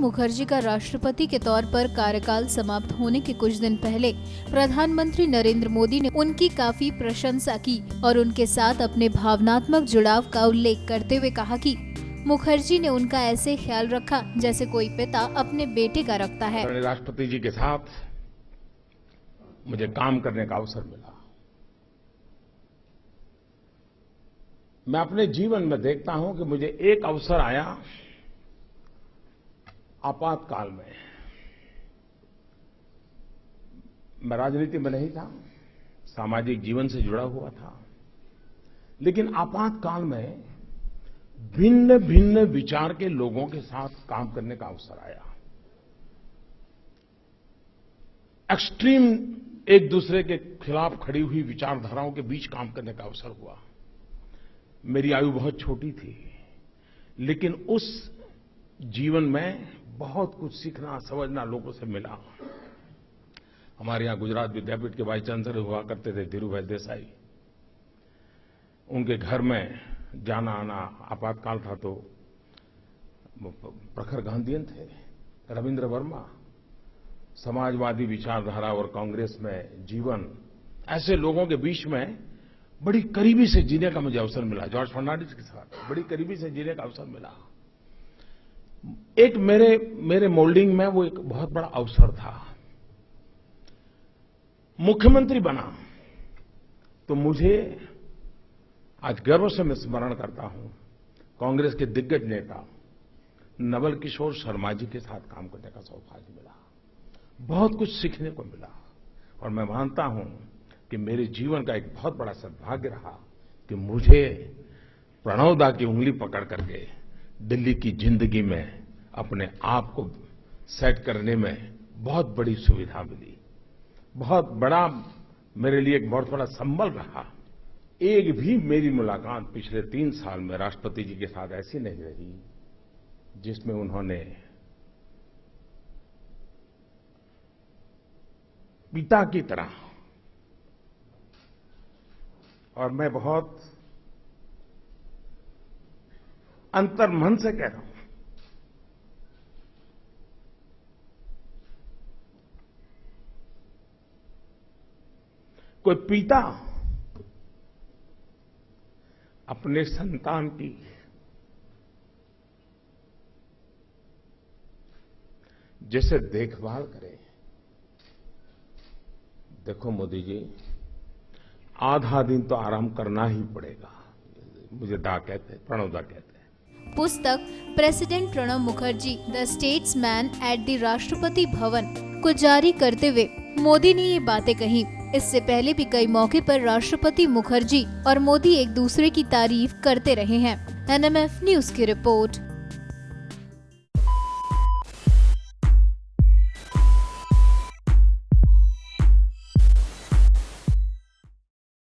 मुखर्जी का राष्ट्रपति के तौर पर कार्यकाल समाप्त होने के कुछ दिन पहले प्रधानमंत्री नरेंद्र मोदी ने उनकी काफी प्रशंसा की और उनके साथ अपने भावनात्मक जुड़ाव का उल्लेख करते हुए कहा कि मुखर्जी ने उनका ऐसे ख्याल रखा जैसे कोई पिता अपने बेटे का रखता है। राष्ट्रपति जी के साथ मुझे काम करने का अवसर मिला। मैं अपने जीवन में देखता हूं कि मुझे एक अवसर आया आपातकाल में। मैं राजनीति में नहीं था, सामाजिक जीवन से जुड़ा हुआ था, लेकिन आपातकाल में भिन्न भिन्न विचार के लोगों के साथ काम करने का अवसर आया। एक्सट्रीम एक दूसरे के खिलाफ खड़ी हुई विचारधाराओं के बीच काम करने का अवसर हुआ। मेरी आयु बहुत छोटी थी, लेकिन उस जीवन में बहुत कुछ सीखना समझना लोगों से मिला। हमारे यहाँ गुजरात विद्यापीठ के वाइस चांसलर हुआ करते थे धीरूभाई देसाई। उनके घर में जाना आना, आपातकाल था तो प्रखर गांधीयन थे। रविंद्र वर्मा, समाजवादी विचारधारा और कांग्रेस में जीवन, ऐसे लोगों के बीच में बड़ी करीबी से जीने का मुझे अवसर मिला। जॉर्ज फर्नांडिस के साथ बड़ी करीबी से जीने का अवसर मिला। एक मेरे मोल्डिंग में वो एक बहुत बड़ा अवसर था। मुख्यमंत्री बना तो मुझे आज गर्व से मैं स्मरण करता हूं, कांग्रेस के दिग्गज नेता नवल किशोर शर्मा जी के साथ काम करने का सौभाग्य मिला। बहुत कुछ सीखने को मिला और मैं मानता हूं कि मेरे जीवन का एक बहुत बड़ा सद्भाग्य रहा कि मुझे प्रणव दा की उंगली पकड़ करके दिल्ली की जिंदगी में अपने आप को सेट करने में बहुत बड़ी सुविधा मिली। बहुत बड़ा मेरे लिए एक बहुत बड़ा संबल रहा। एक भी मेरी मुलाकात पिछले 3 साल में राष्ट्रपति जी के साथ ऐसी नहीं रही जिसमें उन्होंने पिता की तरह, और मैं बहुत अंतर्मन से कह रहा हूं, कोई पिता अपने संतान की जैसे देखभाल करे। देखो मोदी जी, आधा दिन तो आराम करना ही पड़ेगा। मुझे प्रणव दा कहते हैं। पुस्तक president Pranab Mukherjee the statesman at the Rashtrapati Bhavan को जारी करते हुए मोदी ने ये बातें कही। इससे पहले भी कई मौके पर राष्ट्रपति मुखर्जी और मोदी एक दूसरे की तारीफ करते रहे हैं। NMF न्यूज की रिपोर्ट।